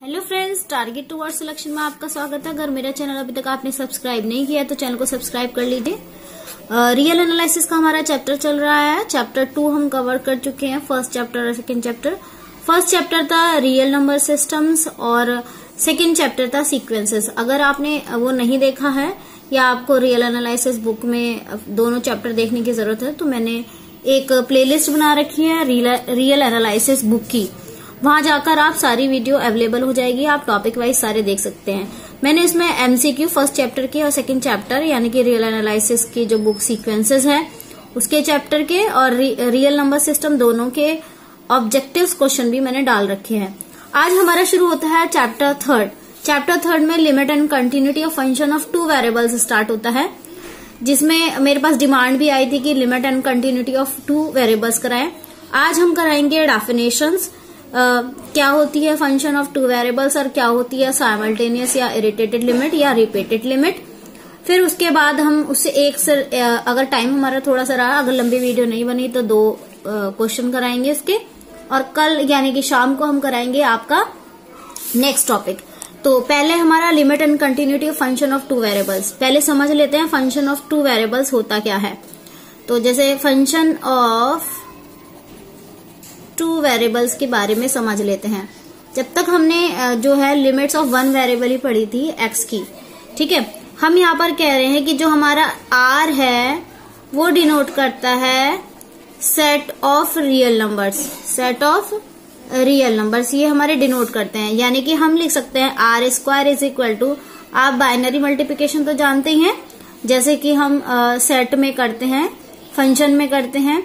Hello friends, target toward selection में आपका स्वागत है। अगर मेरा चैनल अभी तक आपने सब्सक्राइब नहीं किया है तो चैनल को सब्सक्राइब कर लीजिए। रियल एनालिसिस का हमारा चैप्टर चल रहा है। चैप्टर 2 हम कवर कर चुके हैं, फर्स्ट चैप्टर और सेकंड चैप्टर। फर्स्ट चैप्टर था रियल नंबर सिस्टम्स और सेकंड चैप्टर था सीक्वेंसेस। अगर आपने वो नहीं देखा है या आपको रियल एनालिसिस बुक में दोनों चैप्टर देखने की जरूरत है तो मैंने एक प्लेलिस्ट बना रखी है रियल एनालिसिस बुक की। वहां जाकर आप सारी वीडियो अवेलेबल हो जाएगी, आप टॉपिक वाइज सारे देख सकते हैं। मैंने इसमें एमसीक्यू फर्स्ट चैप्टर के और सेकंड चैप्टर यानी कि रियल एनालिसिस की जो बुक सीक्वेंसेस है उसके चैप्टर के और रियल नंबर सिस्टम दोनों के ऑब्जेक्टिव्स क्वेश्चन भी मैंने डाल रखे हैं। आज हमारा शुरू होता है चैप्टर थर्ड। चैप्टर थर्ड में limit and continuity of function of two variables start होता है, जिसमें मेरे पास डिमांड भी आई थी कि limit and continuity of two variables कराएं। आज हम कराएंगे डेफिनेशंस, क्या होती है फंक्शन ऑफ टू वेरिएबल्स और क्या होती है साइमल्टेनियस या इरिटेटेड लिमिट या रिपीटेड लिमिट। फिर उसके बाद हम उससे एक से अगर टाइम हमारा थोड़ा सा रहा, अगर लंबी वीडियो नहीं बनी तो 2 क्वेश्चन कराएंगे इसके, और कल यानी कि शाम को हम कराएंगे आपका नेक्स्ट टॉपिक। तो पहले हमारा limit and continuity of function of two variables पहले समझ लेते हैं। फंक्शन ऑफ टू वेरिएबल्स होता क्या है। तो जैसे फंक्शन ऑफ टू वेरिएबल्स के बारे में समझ लेते हैं। जब तक हमने जो है लिमिट्स ऑफ वन वेरिएबल ही पढ़ी थी एक्स की, ठीक है। हम यहाँ पर कह रहे हैं कि जो हमारा आर है वो डिनोट करता है set of real numbers. Set of real numbers ये हमारे डिनोट करते हैं, यानी कि हम लिख सकते हैं R square is equal to, आप बाइनरी मल्टीप्लिकेशन तो जानते ही हैं, जैसे कि हम सेट में करते हैं, फंक्शन में करते हैं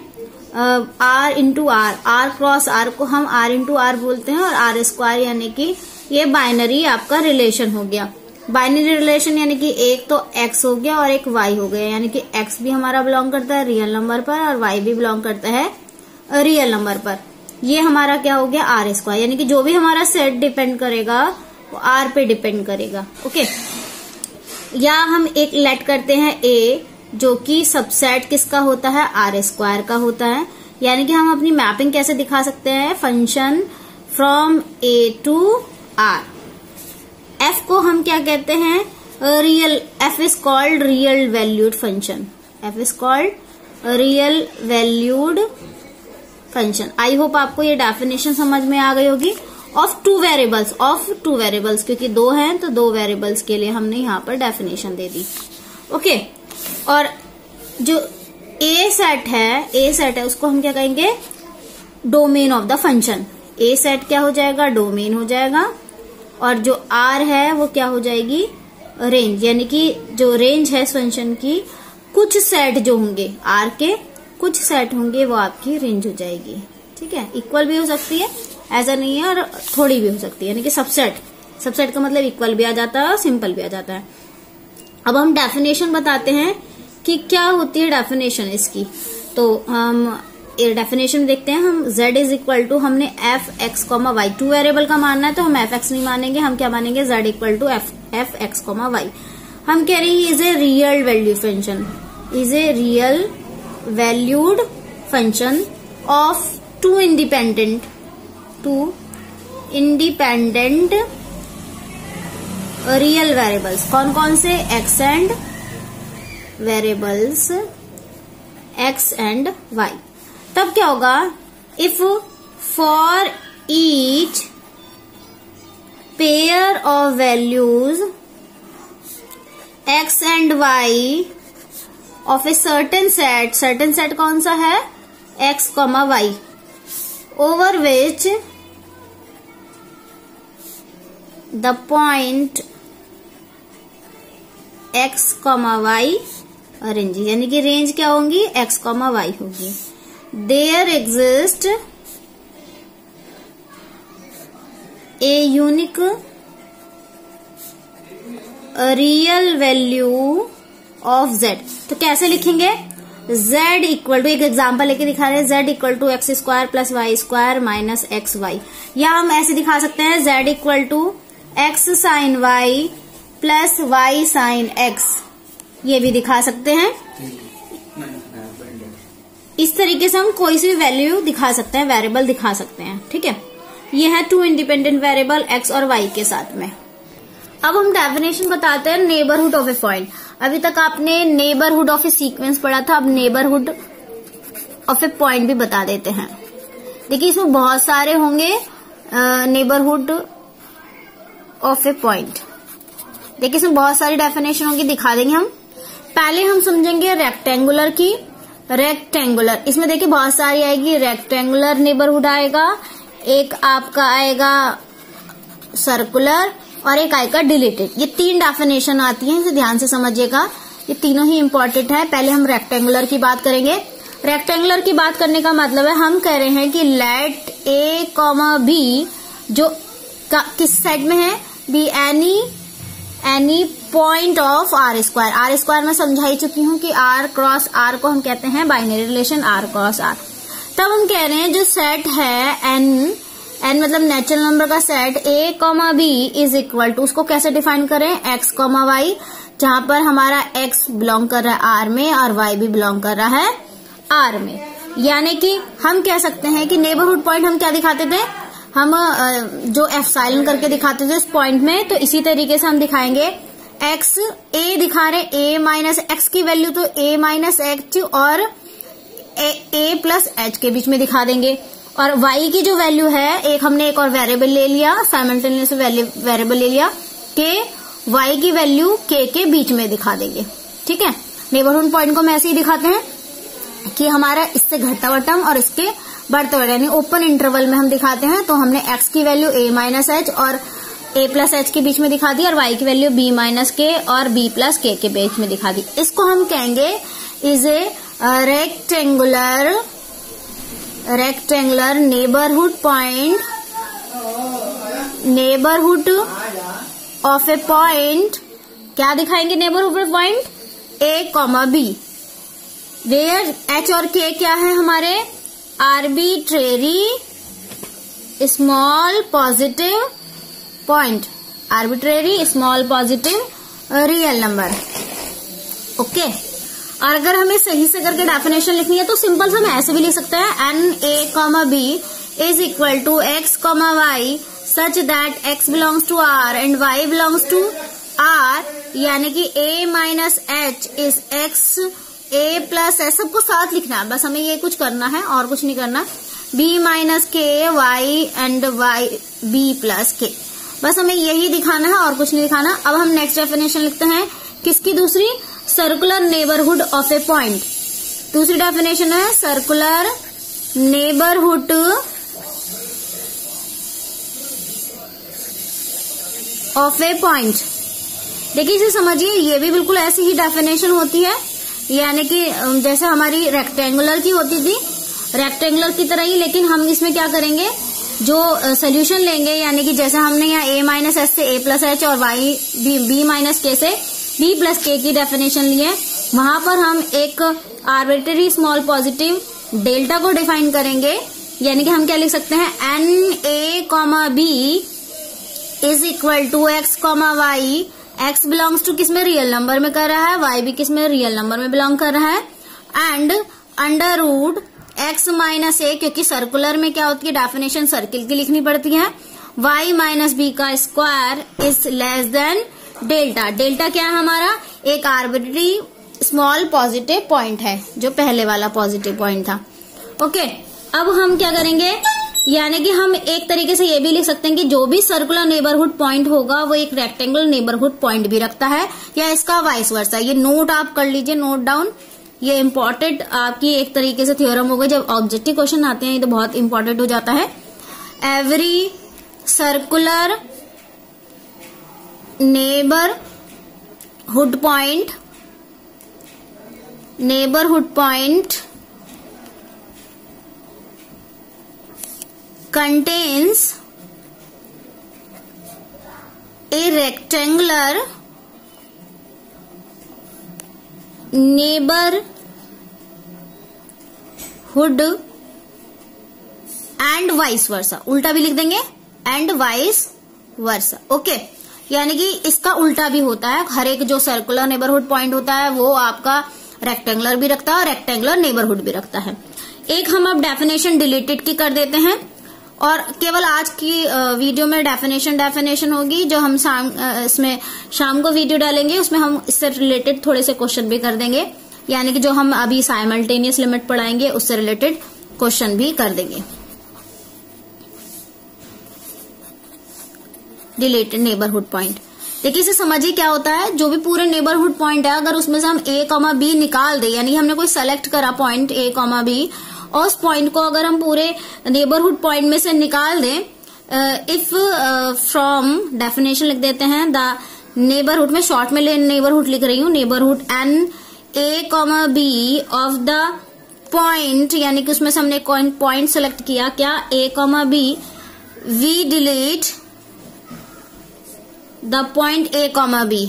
R into R, R cross R को हम आर इंटू आर बोलते हैं, और आर स्क्वायर यानी कि ये बाइनरी आपका रिलेशन हो गया। बाइनरी रिलेशन यानी कि एक तो एक्स हो गया और एक वाई हो गया, यानी कि एक्स भी हमारा बिलोंग करता है रियल नंबर पर और वाई भी बिलोंग करता है रियल नंबर पर। ये हमारा क्या हो गया आर स्क्वायर, यानी कि जो भी हमारा सेट डिपेंड करेगा वो आर पे डिपेंड करेगा। ओके, या हम एक लेट करते हैं ए, जो कि सबसेट किसका होता है आर स्क्वायर का होता है। यानी कि हम अपनी मैपिंग कैसे दिखा सकते हैं, function from A to R. F को हम क्या कहते हैं, real, F is called real valued function. F is called real valued function. I hope आपको ये डेफिनेशन समझ में आ गई होगी। ऑफ टू वेरिएबल्स, क्योंकि 2 हैं तो 2 वेरिएबल्स के लिए हमने यहाँ पर डेफिनेशन दे दी। ओके, और जो ए सेट है उसको हम क्या कहेंगे, domain of the function. A set क्या हो जाएगा, डोमेन हो जाएगा, और जो आर है वो क्या हो जाएगी, रेंज। यानी कि जो रेंज है इस फंक्शन की, कुछ सेट जो होंगे आर के, कुछ सेट होंगे वो आपकी रेंज हो जाएगी। ठीक है, इक्वल भी हो सकती है, ऐसा नहीं है, और थोड़ी भी हो सकती है, यानी कि सबसेट का मतलब इक्वल भी आ जाता है और सिंपल भी आ जाता है। अब हम डेफिनेशन बताते हैं कि क्या होती है डेफिनेशन इसकी। तो हम डेफिनेशन देखते हैं। हम z इज इक्वल टू, हमने F X comma Y, two variable का मानना है तो हम एफ एक्स नहीं मानेंगे, हम क्या मानेंगे z equal to F X comma Y. हम कह रहे हैं is a real value function, is a real valued function of two independent real variables. कौन कौन से, X and variables X and Y. तब क्या होगा, if for each pair of values X and Y of a certain set कौन सा है, X comma Y, over which the point X comma Y range, यानी कि रेंज क्या होंगी, एक्स कॉमा वाई होगी। There exist a unique real value of Z. तो कैसे लिखेंगे, z इक्वल टू, एक एग्जाम्पल लेके दिखा रहे हैं, z equal to X square plus Y square minus X Y. या हम ऐसे दिखा सकते हैं z equal to X sine Y plus Y sine X, ये भी दिखा सकते हैं। इस तरीके से हम कोई सी भी वैल्यू दिखा सकते हैं, वेरिएबल दिखा सकते हैं। ठीक है, ये है 2 इंडिपेंडेंट वेरिएबल x और y के साथ में। अब हम डेफिनेशन बताते हैं नेबरहुड ऑफ ए पॉइंट। अभी तक आपने नेबरहुड ऑफ ए सीक्वेंस पढ़ा था, अब नेबरहुड ऑफ ए पॉइंट भी बता देते हैं। देखिए इसमें बहुत सारे होंगे नेबरहुड ऑफ ए पॉइंट। देखिए इसमें बहुत सारी डेफिनेशन होगी, दिखा देंगे हम। पहले हम समझेंगे रेक्टेंगुलर की। रेक्टेंगुलर इसमें देखिए बहुत सारी आएगी। रेक्टेंगुलर नेबरहुड आएगा, एक आपका आएगा सर्कुलर और एक आएगा डिलीटेड। ये 3 डेफिनेशन आती हैं, इसे ध्यान से समझिएगा, ये तीनों ही इंपॉर्टेंट है। पहले हम रेक्टेंगुलर की बात करेंगे। रेक्टेंगुलर की बात करने का मतलब है हम कह रहे हैं कि लेट ए कॉमा बी जो किस सेट में है, B any point of R square. R square में समझाई चुकी हूं कि आर क्रॉस आर को हम कहते हैं binary relation R cross R. तब हम कह रहे हैं जो सेट है एन मतलब नेचुरल नंबर का set A comma B is equal to, उसको कैसे डिफाइन करें, एक्स कॉमा वाई, जहां पर हमारा एक्स बिलोंग कर रहा है आर में और वाई भी बिलोंग कर रहा है आर में। यानी कि हम कह सकते हैं कि नेबरहुड पॉइंट हम क्या दिखाते थे, हम जो एप्सिलॉन करके दिखाते थे उस पॉइंट में, तो इसी तरीके से हम दिखाएंगे एक्स ए दिखा रहे, ए माइनस एक्स की वैल्यू तो ए माइनस एच और ए प्लस एच के बीच में दिखा देंगे। और y की जो वैल्यू है, हमने एक और वेरिएबल ले लिया, साइमल्टेनियस वेरिएबल ले लिया कि y की वैल्यू k के बीच में दिखा देंगे। ठीक है, नेबरहुड पॉइंट को हम ऐसे ही दिखाते हैं कि हमारा इससे घटता हुआ टर्म और इसके बढ़ते हुए यानी ओपन इंटरवल में हम दिखाते हैं। तो हमने x की वैल्यू a माइनस एच और a प्लस एच के बीच में दिखा दी और y की वैल्यू b माइनस के और b प्लस के बीच में दिखा दी। इसको हम कहेंगे is a rectangular neighbourhood point, neighbourhood of a point. क्या दिखाएंगे neighbourhood of point, A comma B, where H और के क्या है हमारे arbitrary small positive point, arbitrary small positive real number. Okay, और अगर हमें सही से करके डेफिनेशन लिखनी है तो सिंपल से हम ऐसे भी लिख सकते हैं, N A comma B is equal to X comma Y such that X belongs to R and Y belongs to R, यानी कि A minus H is X A plus H, सबको साथ लिखना है, बस हमें ये कुछ करना है और कुछ नहीं करना। B minus K Y and Y B plus K, बस हमें यही दिखाना है और कुछ नहीं दिखाना। अब हम नेक्स्ट डेफिनेशन लिखते हैं, किसकी, दूसरी, circular neighbourhood of a point. दूसरी डेफिनेशन है circular neighbourhood of a point. देखिए इसे समझिए, ये भी बिल्कुल ऐसी ही डेफिनेशन होती है, यानी कि जैसे हमारी रेक्टेंगुलर की होती थी, रेक्टेंगुलर की तरह ही, लेकिन हम इसमें क्या करेंगे, जो सोल्यूशन लेंगे, यानी कि जैसे हमने यहाँ a माइनस एच से a प्लस एच और y b माइनस के से b प्लस के की डेफिनेशन लिए, वहां पर हम एक आर्बिट्रेरी स्मॉल पॉजिटिव डेल्टा को डिफाइन करेंगे। यानी कि हम क्या लिख सकते हैं, N A comma B is equal to X comma Y, X belongs to किसमें, रियल नंबर में कर रहा है, वाई भी किसमें, रियल नंबर में बिलोंग कर रहा है, and under root X minus A, क्योंकि सर्कुलर में क्या होती है, डेफिनेशन सर्किल की लिखनी पड़ती है, वाई माइनस बी का square is less than delta. Delta क्या है हमारा, एक आर्बिट्रेरी स्मॉल पॉजिटिव पॉइंट है, जो पहले वाला पॉजिटिव पॉइंट था। ओके, अब हम क्या करेंगे, यानी कि हम एक तरीके से ये भी लिख सकते हैं कि जो भी सर्कुलर नेबरहुड पॉइंट होगा वो एक रेक्टेंगुलर नेबरहुड पॉइंट भी रखता है, या इसका वाइस वर्सा। ये नोट आप कर लीजिए, नोट डाउन, ये इम्पोर्टेंट आपकी एक तरीके से थ्योरम होगा। जब ऑब्जेक्टिव क्वेश्चन आते हैं ये तो बहुत इंपॉर्टेंट हो जाता है। Every circular neighbourhood point contains a rectangular neighborhood and vice versa। उल्टा भी लिख देंगे, and vice versa। ओके, यानी कि इसका उल्टा भी होता है, हर एक जो सर्कुलर नेबरहुड पॉइंट होता है वो आपका रेक्टेंगुलर भी रखता है और रेक्टेंगुलर नेबरहुड भी रखता है। एक हम अब डेफिनेशन डिलीटेड की कर देते हैं। और केवल आज की वीडियो में डेफिनेशन होगी, जो हम इसमें शाम को वीडियो डालेंगे उसमें हम इससे रिलेटेड थोड़े से क्वेश्चन भी कर देंगे, यानी कि जो हम अभी साइमल्टेनियस लिमिट पढ़ाएंगे उससे रिलेटेड क्वेश्चन भी कर देंगे। डिलीटेड नेबरहुड पॉइंट, देखिए इसे समझिए क्या होता है। जो भी पूरे नेबरहुड पॉइंट है, अगर उसमें से हम a, b निकाल दे, यानी हमने कोई सेलेक्ट करा पॉइंट a, b, और उस पॉइंट को अगर हम पूरे नेबरहुड पॉइंट में से निकाल दें, इफ फ्रॉम डेफिनेशन लिख देते हैं, द नेबरहुड में शॉर्ट में नेबरहुड लिख रही हूं, neighbourhood n a, b of the point, यानी कि उसमें से हमने पॉइंट सेलेक्ट किया, क्या a, b, we delete the point a, b,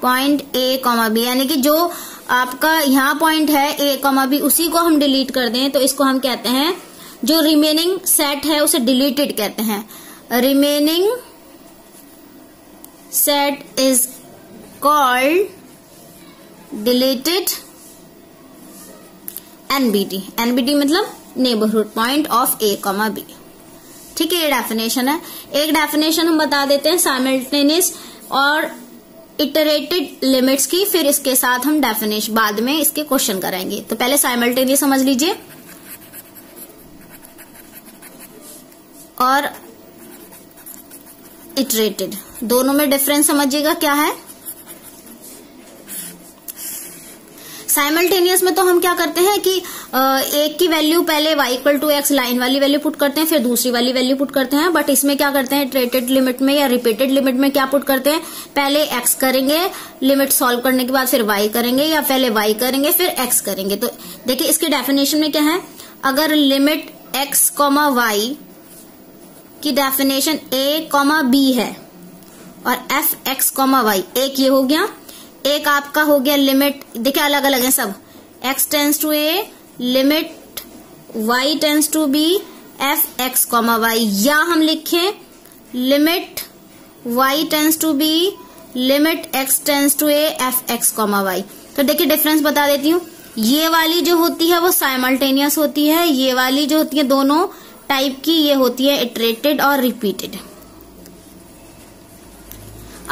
point a, b, यानी कि जो आपका यहाँ पॉइंट है a, b, उसी को हम डिलीट कर दें तो इसको हम कहते हैं, जो रिमेनिंग सेट है उसे डिलीटेड कहते हैं। Remaining set is called deleted NBD। NBD मतलब neighbourhood point of a, b। ठीक है, ये डेफिनेशन है। एक डेफिनेशन हम बता देते हैं साइमल्टेनियस और इटरेटेड लिमिट्स की, फिर इसके साथ हम डेफिनेशन बाद में इसके क्वेश्चन कराएंगे। तो पहले साइमल्टेनियस समझ लीजिए और इटरेटेड, दोनों में डिफरेंस समझिएगा क्या है। साइमल्टेनियस में तो हम क्या करते हैं कि एक की वैल्यू पहले y = x लाइन वाली वैल्यू पुट करते हैं, फिर दूसरी वाली वैल्यू पुट करते हैं। बट इसमें क्या करते हैं, इटरेटेड लिमिट में या रिपीटेड लिमिट में क्या पुट करते हैं, पहले x करेंगे, लिमिट सॉल्व करने के बाद फिर y करेंगे, या पहले y करेंगे फिर x करेंगे। तो देखिए इसके डेफिनेशन में क्या है, अगर लिमिट x, y की डेफिनेशन a, b है और f(x, y), एक ये हो गया, एक आपका हो गया लिमिट, देखिए अलग अलग है सब, x tends to a, limit y tends to b, f(x, y), या हम लिखें limit y tends to b, limit x tends to a, f(x, y). तो देखिए डिफरेंस बता देती हूँ, ये वाली जो होती है वो साइमल्टेनियस होती है, ये वाली जो होती है दोनों टाइप की, ये होती है इटरेटेड और रिपीटेड।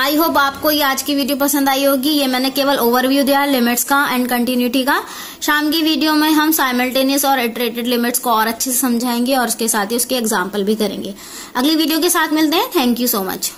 आई होप आपको ये आज की वीडियो पसंद आई होगी। ये मैंने केवल ओवरव्यू दिया है लिमिट्स का एंड कंटिन्यूटी का। शाम की वीडियो में हम साइमल्टेनियस और इटरेटेड लिमिट्स को और अच्छे से समझाएंगे और उसके साथ ही उसके एग्जाम्पल भी करेंगे। अगली वीडियो के साथ मिलते हैं। Thank you so much.